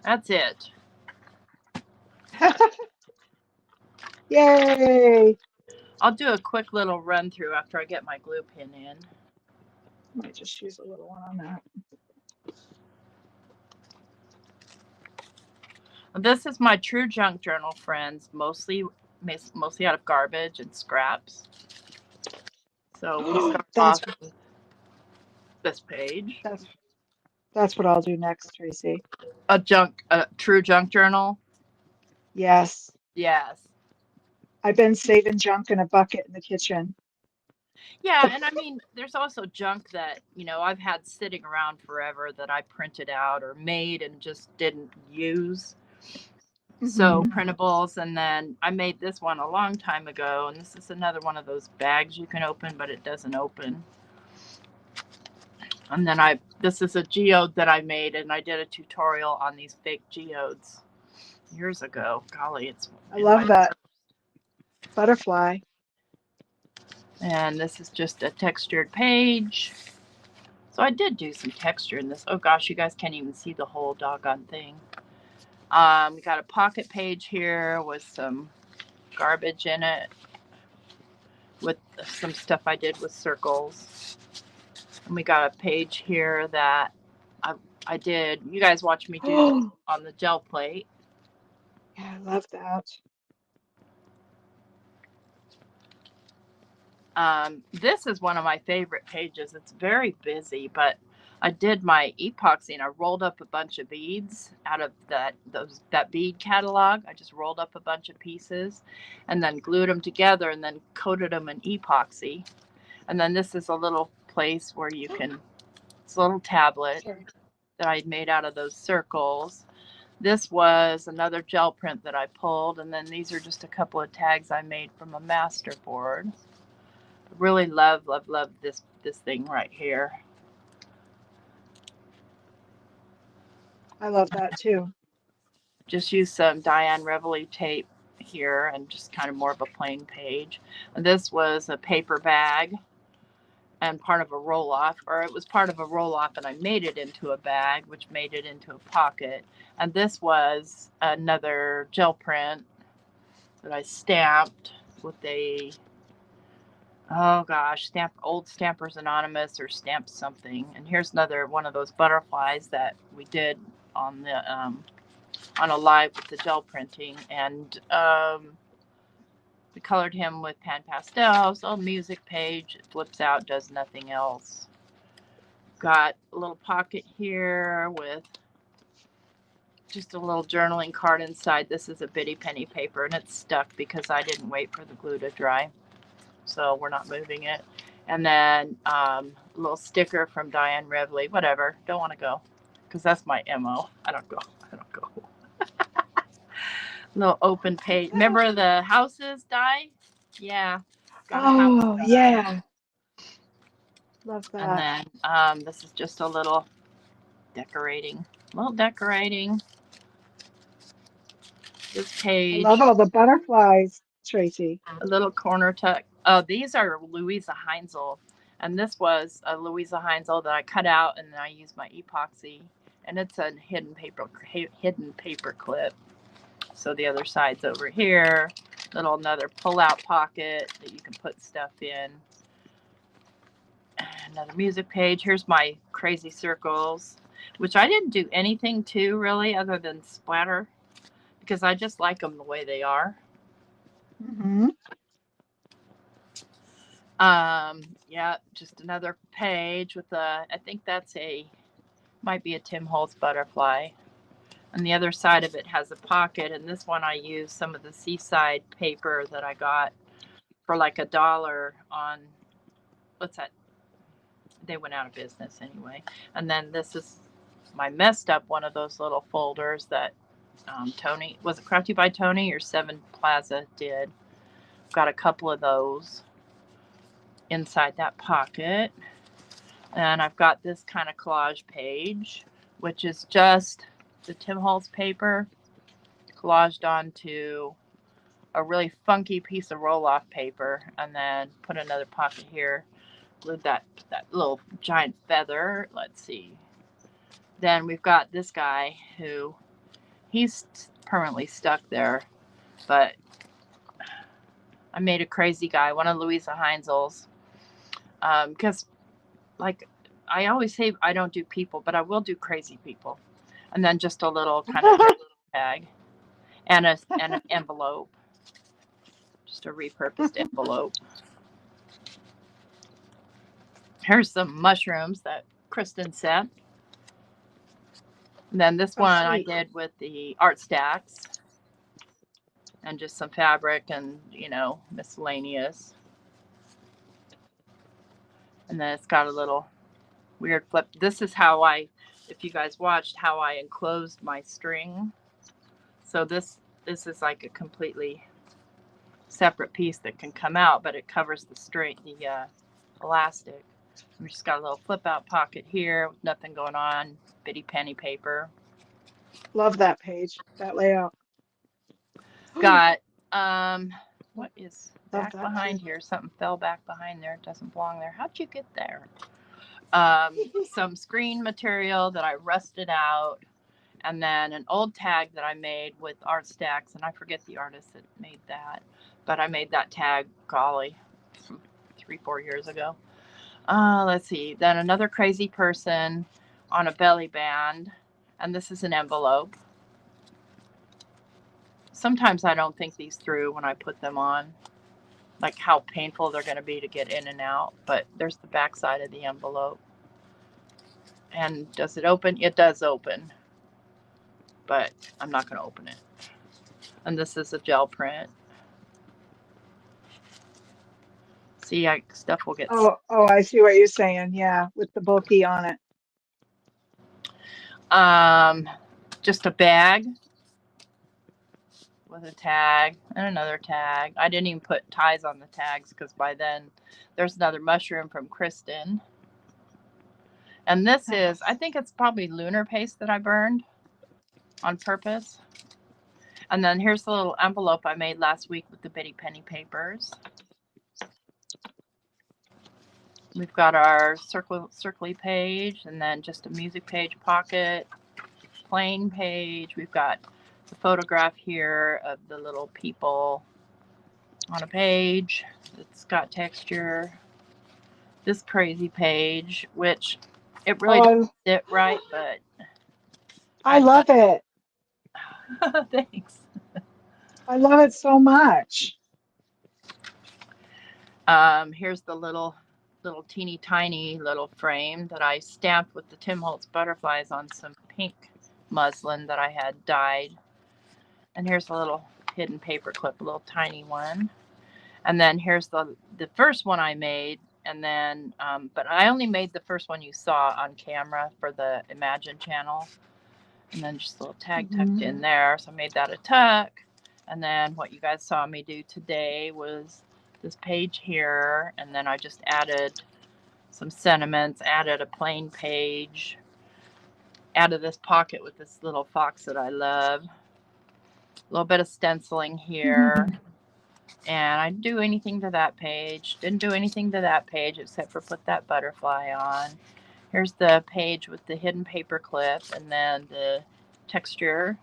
That's it. Yay! I'll do a quick little run through after I get my glue pin in. Might just use a little one on that. This is my true junk journal, friends, mostly out of garbage and scraps. So we start That's off with this page. that's what I'll do next, Tracy. A true junk journal. Yes. Yes. I've been saving junk in a bucket in the kitchen. Yeah, and I mean, there's also junk that, I've had sitting around forever that I printed out or made and just didn't use. So Mhm. printables, and then I made this one a long time ago, and this is another one of those bags you can open, but it doesn't open. And then this is a geode that I made, and I did a tutorial on these fake geodes years ago. Golly, it's I in my. love that butterfly. And this is just a textured page. So I did do some texture in this. Oh gosh, you guys can't even see the whole doggone thing. We got a pocket page here with some garbage in it, with some stuff I did with circles. And we got a page here that I did. You guys watch me do on the gel plate. Yeah, I love that. This is one of my favorite pages. It's very busy, but I did my epoxy and I rolled up a bunch of beads out of that bead catalog. I just rolled up a bunch of pieces and then glued them together and then coated them in epoxy. And then this is a little place where you can, it's a little tablet that I made out of those circles. This was another gel print that I pulled, and then these are just a couple of tags I made from a master board. Really love this thing right here. I love that too. Just use some Diane Reveille tape here and just kind of more of a plain page. And this was a paper bag and part of a roll off, or it was part of a roll off and I made it into a bag, which made it into a pocket. And this was another gel print that I stamped with a, oh gosh, old Stampers Anonymous or stamp something. And here's another one of those butterflies that we did on the on a live with the gel printing, and we colored him with pan pastels. A music page, it flips out, does nothing else. Got a little pocket here with just a little journaling card inside. This is a bitty penny paper, and it's stuck because I didn't wait for the glue to dry, so we're not moving it. And then a little sticker from Diane Reveille. Whatever, don't want to go because that's my MO. I don't go. Little open page. Remember the houses, Di? Yeah. Got a house. Oh, yeah. Love And that. then this is just a little decorating. This I page. love all the butterflies, Tracy. A little corner tuck. Oh, these are Louisa Heinzel. And this was a Louisa Heinzel that I cut out and then I used my epoxy. And it's a hidden paper clip. So the other side's over here. Another pull-out pocket that you can put stuff in. Another music page. Here's my crazy circles, which I didn't do anything to really other than splatter because I just like them the way they are. Mm-hmm. Yeah, just another page with I think that's might be a Tim Holtz butterfly. And the other side of it has a pocket. And this one I used some of the Seaside paper that I got for like $1 on, what's that? They went out of business anyway. And then this is my messed up one of those little folders that Tony, was it Crafty by Tony or Seven Plaza did? Got a couple of those inside that pocket. And I've got this kind of collage page, which is just the Tim Holtz paper collaged onto a really funky piece of roll-off paper, and then put another pocket here, glued that little giant feather. Let's see. Then we've got this guy who he's permanently stuck there, but I made a crazy guy, one of Louisa Heinzel's, because like I always say I don't do people, but I will do crazy people. And then just a little kind of tag and an envelope, just a repurposed envelope. Here's some mushrooms that Kristen sent. And then this one sweet. I did with the art stacks and just some fabric and, miscellaneous. And then it's got a little weird flip. This is how if you guys watched, how I enclosed my string. So this is like a completely separate piece that can come out, but it covers the string, the elastic. We just got a little flip out pocket here with nothing going on. Bitty penny paper. Love that page, that layout. Got what is Love back that behind too. here? Something fell back behind there. It doesn't belong there. How'd you get there? Some screen material that I rusted out, and then an old tag that I made with art stacks, and I forget the artist that made that, but I made that tag, golly, 3-4 years ago. Let's see. Then another crazy person on a belly band, and this is an envelope. Sometimes I don't think these through when I put them on, like how painful they're going to be to get in and out. But there's the back side of the envelope. And does it open? It does open, but I'm not going to open it. And this is a gel print. See, stuff will get. Oh, I see what you're saying. Yeah, with the bulky on it. Just a bag with a tag and another tag. I didn't even put ties on the tags because by then there's another mushroom from Kristen. And this is, I think it's probably Lunar paste that I burned on purpose. And then here's the little envelope I made last week with the bitty penny papers. We've got our circly page, and then just a music page pocket, plain page. We've got the photograph here of the little people on a page. It's got texture. This crazy page, which it really doesn't sit right, but I love it. Thanks. I love it so much. Here's the little teeny tiny little frame that I stamped with the Tim Holtz butterflies on some pink muslin that I had dyed. And here's a little hidden paper clip, a little tiny one. And then here's the first one I made. And then, but I only made the first one you saw on camera for the Imagine channel. And then just a little tag tucked in there. So I made that a tuck. And then what you guys saw me do today was this page here. And then I just added some sentiments, added a plain page, added this pocket with this little fox that I love. A little bit of stenciling here. And I didn't do anything to that page. Didn't do anything to that page except for put that butterfly on. Here's the page with the hidden paper clip and then the texture.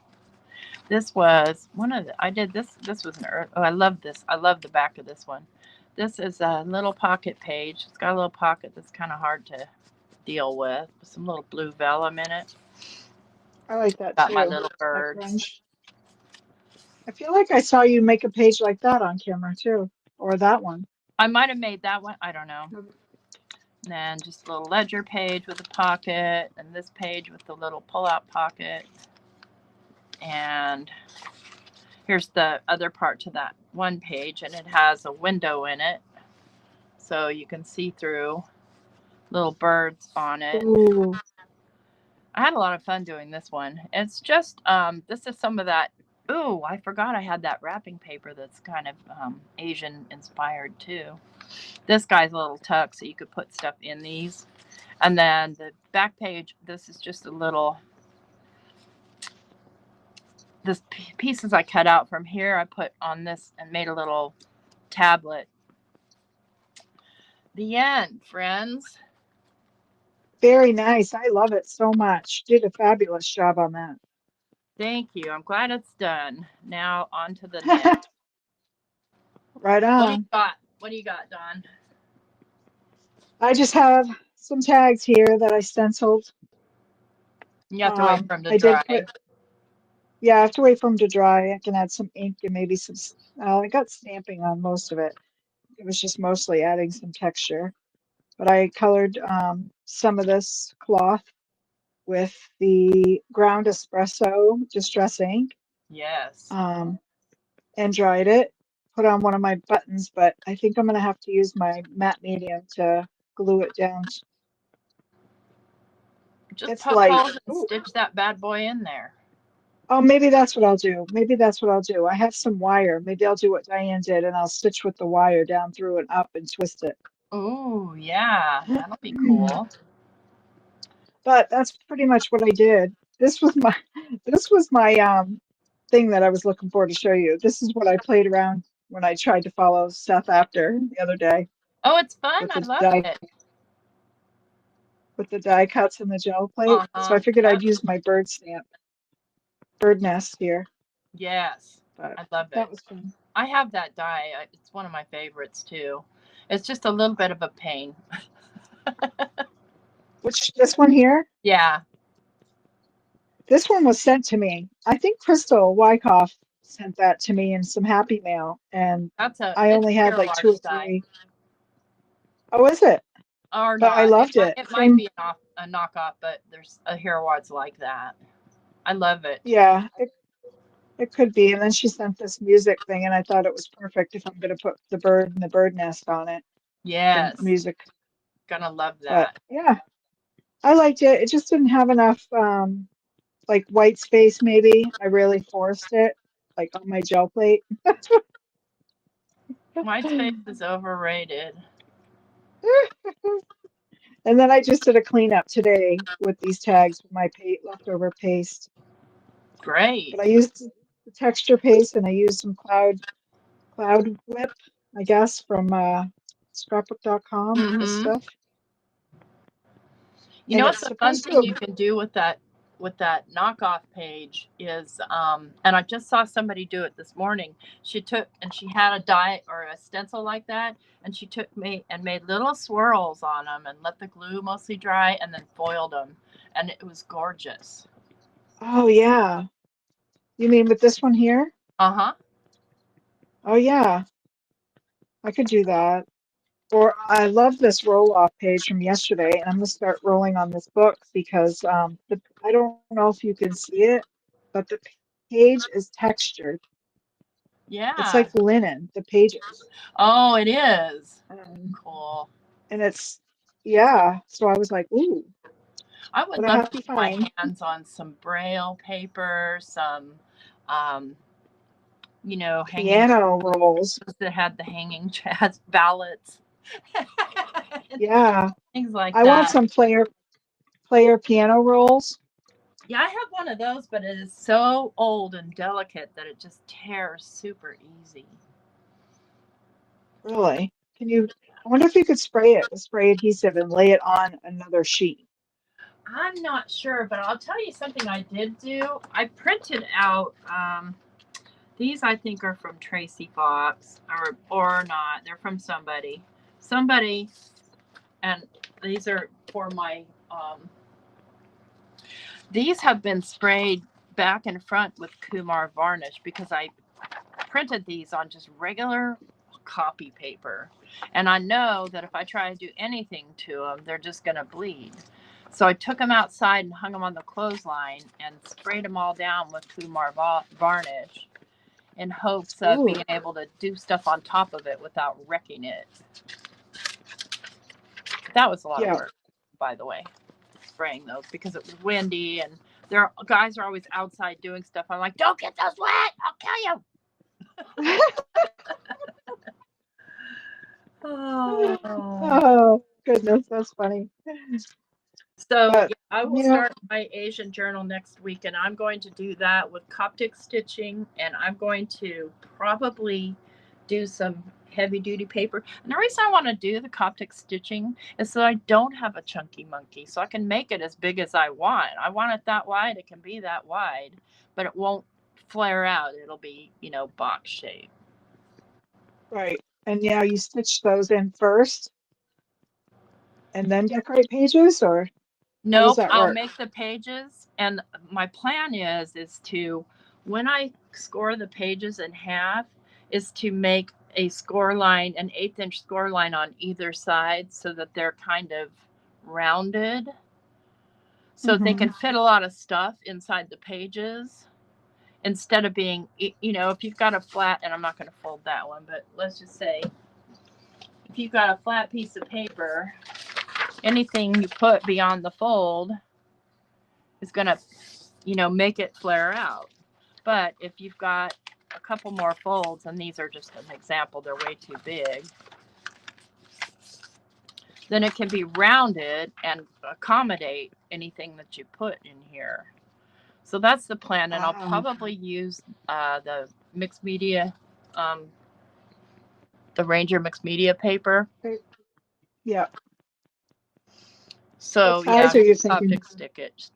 This was one of the, I did this was an, oh, I love this. I love the back of this one. This is a little pocket page. It's got a little pocket that's kind of hard to deal with some little blue vellum in it. I like that got too. My little birds. I feel like I saw you make a page like that on camera too, or that one. I might have made that one. I don't know. And then just a little ledger page with a pocket, and this page with the little pull-out pocket. And here's the other part to that one page, and it has a window in it, so you can see through little birds on it. Ooh. I had a lot of fun doing this one. It's just, this is some of that. Ooh, I forgot I had that wrapping paper that's kind of Asian inspired too. This guy's a little tuck, so you could put stuff in these. And then the back page, this is just a little, this pieces I cut out from here, I put on this and made a little tablet. The end, friends. Very nice. I love it so much. Did a fabulous job on that. Thank you. I'm glad it's done. Now on to the next. Right on. What do you got, Dawn? I just have some tags here that I stenciled. You have to wait for them to dry. Yeah, I have to wait for them to dry. I can add some ink and maybe some, I got stamping on most of it. It was just mostly adding some texture. But I colored some of this cloth with the ground espresso distress ink. Yes. And dried it. Put on one of my buttons, but I think I'm going to have to use my matte medium to glue it down. Just pop holes and stitch that bad boy in there. Oh, maybe that's what I'll do. Maybe that's what I'll do. I have some wire. Maybe I'll do what Diane did, and I'll stitch with the wire down through and up and twist it. Oh, yeah, that'll be cool. But that's pretty much what I did. This was my thing that I was looking for to show you. This is what I played around when I tried to follow stuff after the other day Oh, it's fun. with I the love die it. with the die cuts and the gel plate. So I Uh-huh. figured Yep. I'd use my bird stamp, bird nest here. Yes, But I love that it. was fun. I have that die. It's one of my favorites too. It's just a little bit of a pain. Which this one here? Yeah, This one was sent to me. I think Crystal Wyckoff sent that to me in some Happy Mail, and I it's only a had Hero like two or Arts die. three. Oh, is it? Or But I not. loved it. It might Same, be a knockoff, but there's a Hero Arts like that. I love it. yeah, it could be. And then she sent this music thing, and I thought it was perfect if I'm going to put the bird and the bird nest on it, the Yes, music. gonna love But that. yeah, I liked it. It just didn't have enough like white space, maybe. I really forced it, like on my gel plate. White space is overrated. And then I just did a cleanup today with these tags with my leftover paste. Great. But I used the texture paste and I used some cloud whip, I guess, from scrapbook.com, this Mm-hmm. stuff. You And know it's what's a fun supposed thing to, you can do with that knockoff page is and I just saw somebody do it this morning. She had a die or a stencil like that, and she made little swirls on them and let the glue mostly dry and then foiled them, and it was gorgeous. oh yeah. You mean with this one here? Uh-huh. Oh yeah, I could do that. Or I love this roll off page from yesterday, and I'm gonna start rolling on this book because I don't know if you can see it, but the page is textured. It's Yeah. like linen, the pages. Oh, it is. Um, Cool. and it's yeah. So I was like, ooh, I but would I love have to to get my find. hands on some braille paper, some um, hanging Piano rolls. that had the hanging jazz ballads. Yeah, Things like I want that. some player piano rolls. Yeah, I have one of those, but it is so old and delicate that it just tears super easy. Really? Can you? I wonder if you could spray it with spray adhesive and lay it on another sheet. I'm not sure, but I'll tell you something I did do. I printed out these. I think are from Tracy Fox, or not. They're from somebody, and these are for my. These have been sprayed back and front with Kumar varnish because I printed these on just regular copy paper. And I know that if I try to do anything to them, they're just going to bleed. So I took them outside and hung them on the clothesline and sprayed them all down with Kumar varnish in hopes of Ooh, being able to do stuff on top of it without wrecking it. That was a lot of yeah. work, by the way, spraying those because it was windy and their guys are always outside doing stuff. I'm like, don't get those wet. I'll kill you. Oh. Oh, goodness, that's funny. So But yeah, I will yeah, start my Asian journal next week, and I'm going to do that with Coptic stitching, and I'm going to probably do some heavy duty paper. And the reason I want to do the Coptic stitching is so I don't have a chunky monkey, so I can make it as big as I want. I want it that wide, it can be that wide, but it won't flare out. It'll be, box shape. right. And yeah, you stitch those in first and then decorate pages, or how does Nope, that I'll work? make the pages, and my plan is to when I score the pages in half, is to make a score line, an 1/8 inch score line on either side, so that they're kind of rounded, so they Hmm. can fit a lot of stuff inside the pages instead of being, if you've got a flat, and I'm not going to fold that one, but let's just say if you've got a flat piece of paper, anything you put beyond the fold is going to make it flare out. But if you've got a couple more folds, and these are just an example, they're way too big. then it can be rounded and accommodate anything that you put in here. So that's the plan, and I'll probably use the mixed media, the Ranger mixed media paper. Yeah. So what size are you thinking?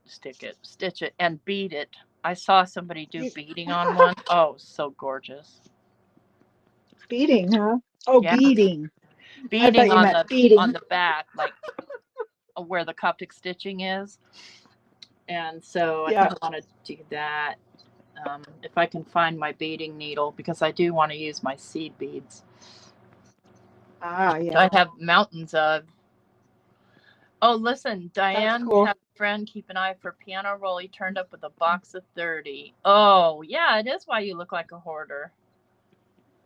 stitch it, and bead it. I saw somebody do beading on one. Oh, so gorgeous. Beading, huh? Oh, yeah. beading. I Beading thought you on meant the beading. on the back, like where the Coptic stitching is. And so I think I want to do that. If I can find my beading needle, because I do want to use my seed beads. Yeah. I have mountains of. Oh, listen, Diane cool. had a friend keep an eye for piano roll. He turned up with a box of 30. Oh, yeah, it is why you look like a hoarder.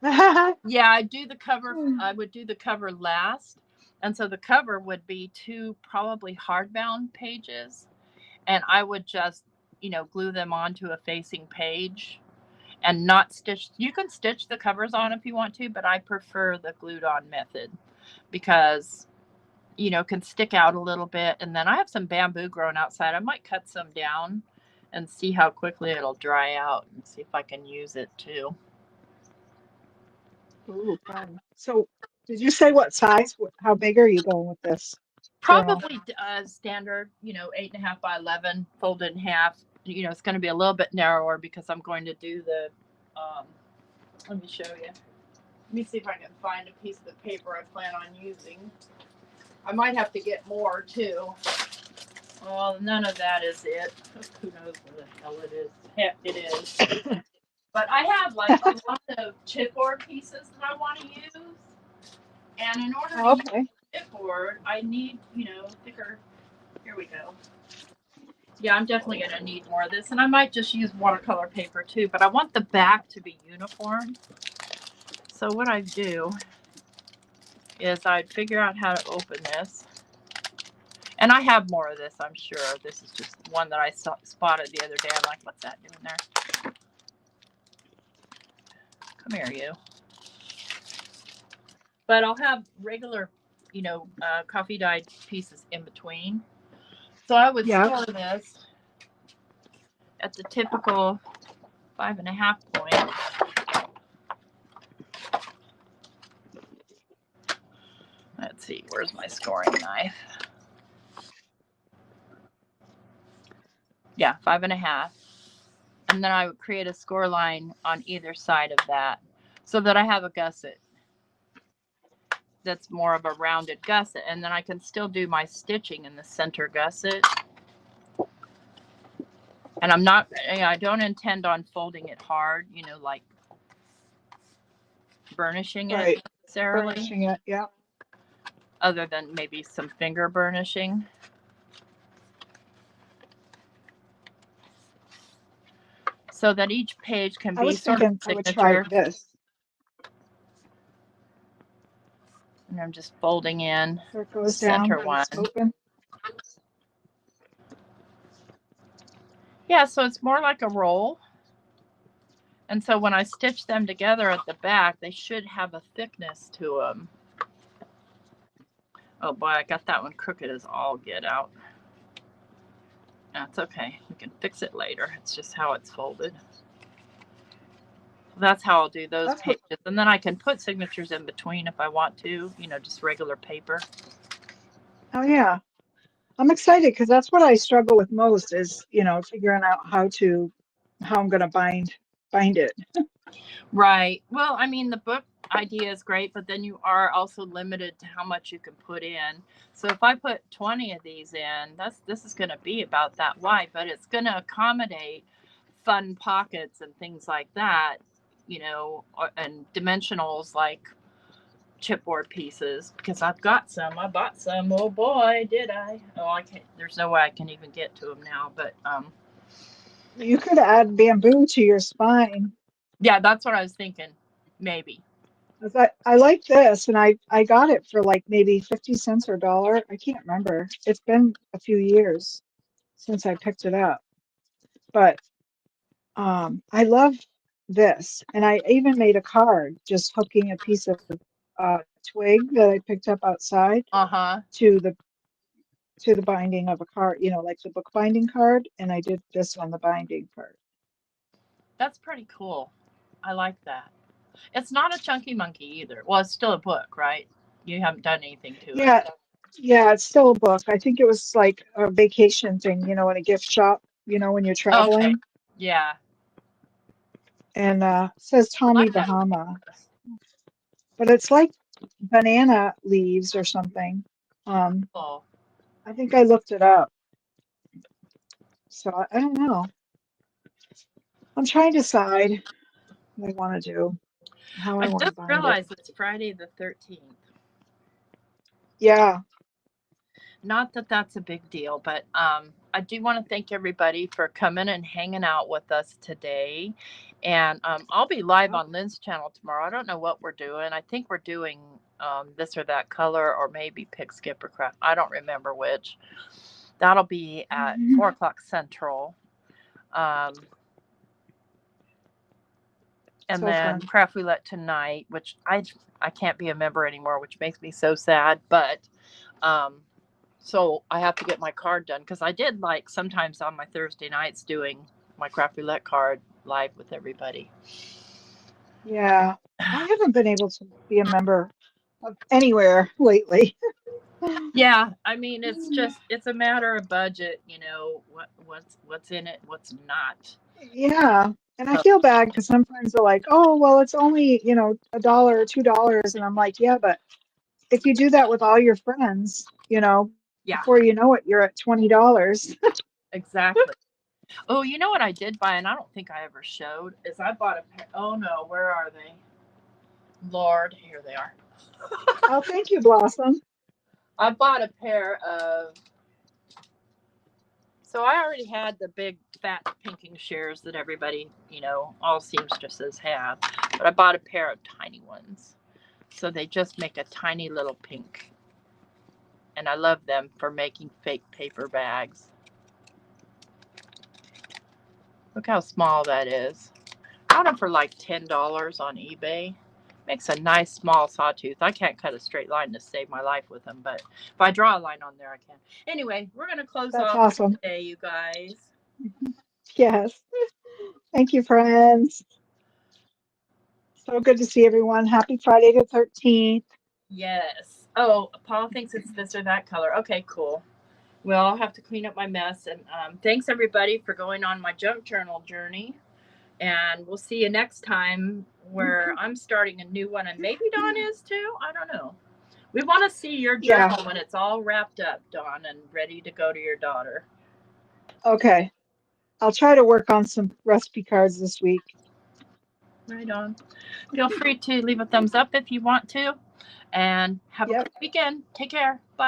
Yeah, I do the cover. I would do the cover last. And so the cover would be 2 probably hardbound pages. And I would just, glue them onto a facing page and not stitch. You can stitch the covers on if you want to, but I prefer the glued on method because can stick out a little bit. And then I have some bamboo growing outside. I might cut some down and see how quickly it'll dry out and see if I can use it too. Ooh, fun. So did you say what size? How big are you going with this? Probably standard, 8.5 by 11, folded in half. It's going to be a little bit narrower because I'm going to do the, let me show you. Let me see if I can find a piece of the paper I plan on using. I might have to get more too. Well, none of that is it. Who knows where the hell it is? Heck, it is. But I have like a lot of chipboard pieces that I want to use. And in order to use chipboard, I need, thicker. Here we go. Yeah, I'm definitely going to need more of this. And I might just use watercolor paper too. But I want the back to be uniform. So what I do is I'd figure out how to open this. And I have more of this, I'm sure. This is just one that I spotted the other day. I'm like, what's that doing there? Come here, you. But I'll have regular, coffee dyed pieces in between. So I would store this at the typical 5.5 point. Let's see, where's my scoring knife? Yeah, 5.5. And then I would create a score line on either side of that so that I have a gusset that's more of a rounded gusset. And then I can still do my stitching in the center gusset. And I don't intend on folding it hard, like burnishing it necessarily. Burnishing it, yeah. Other than maybe some finger burnishing. So that each page can be sort of signature. I would try this. And I'm just folding in there it goes the center down, one. Open. Yeah, so it's more like a roll. And so when I stitch them together at the back, they should have a thickness to them. Oh boy, I got that one crooked as all get out. That's okay. We can fix it later. It's just how it's folded. That's how I'll do those pages. And then I can put signatures in between if I want to, just regular paper. Oh, yeah. I'm excited because that's what I struggle with most is, figuring out how I'm going to bind it. Right. Well, I mean, the book idea is great, but then you are also limited to how much you can put in. So if I put 20 of these in, this is going to be about that wide, but it's going to accommodate fun pockets and things like that, and dimensionals like chipboard pieces, because I've got some. I bought some. Oh boy, did I. Oh, I can't. There's no way I can even get to them now, but you could add bamboo to your spine. Yeah, that's what I was thinking. Maybe. I like this, and I got it for like maybe 50 cents or $1. I can't remember. It's been a few years since I picked it up, but I love this, and I even made a card just hooking a piece of twig that I picked up outside Uh-huh. to the binding of a card, like the book binding card, and I did this on the binding part. That's pretty cool. I like that. It's not a chunky monkey either. Well, it's still a book, right? You haven't done anything to it. Yeah, yeah, it's still a book. I think it was like a vacation thing, in a gift shop, when you're Okay. traveling. Yeah. And it says I Tommy like that. Bahama, but it's like banana leaves or something. Oh, I think I looked it up, so I don't know. I'm trying to decide what I want to do, how I I want to just bind it. realized it's Friday the 13th. Yeah. Not that that's a big deal, but I do want to thank everybody for coming and hanging out with us today. And I'll be live Yep. on Lynn's channel tomorrow. I don't know what we're doing. I think we're doing this or that color, or maybe pick, skip, or craft. I don't remember which. That'll be at 4 o'clock Central. And So then fun. Craft Roulette tonight, which I can't be a member anymore, which makes me so sad. But so I have to get my card done, because I did like sometimes on my Thursday nights doing my Craft Roulette card live with everybody. Yeah. I haven't been able to be a member of anywhere lately. Yeah, I mean it's a matter of budget, what's in it, what's not. Yeah. And I So, feel bad because some friends are like, oh, well, it's only, $1 or $2. And I'm like, yeah, but if you do that with all your friends, yeah, before you know it, you're at $20. exactly. Oh, you know what I did buy, and I don't think I ever showed, is I bought a pair. Oh no, where are they? Lord, here they are. Oh, thank you, Blossom. I bought a pair of. So I already had the big fat pinking shears that everybody, all seamstresses have. But I bought a pair of tiny ones. So they just make a tiny little pink. And I love them for making fake paper bags. Look how small that is. Got them for like $10 on eBay. Makes a nice small sawtooth. I can't cut a straight line to save my life with them, but if I draw a line on there, I can. Anyway, we're going to close That's off awesome. today, you guys. Yes. Thank you, friends. So good to see everyone. Happy Friday the 13th. Yes. Oh, Paul thinks it's this or that color. Okay, cool. Well, I'll have to clean up my mess. And thanks, everybody, for going on my junk journal journey. And we'll see you next time, where I'm starting a new one. And maybe Dawn is too. I don't know. We want to see your journal when it's all wrapped up, Dawn, and ready to go to your daughter. Okay. I'll try to work on some recipe cards this week. Right on. Feel free to leave a thumbs up if you want to. And have a Yep. good weekend. Take care. Bye.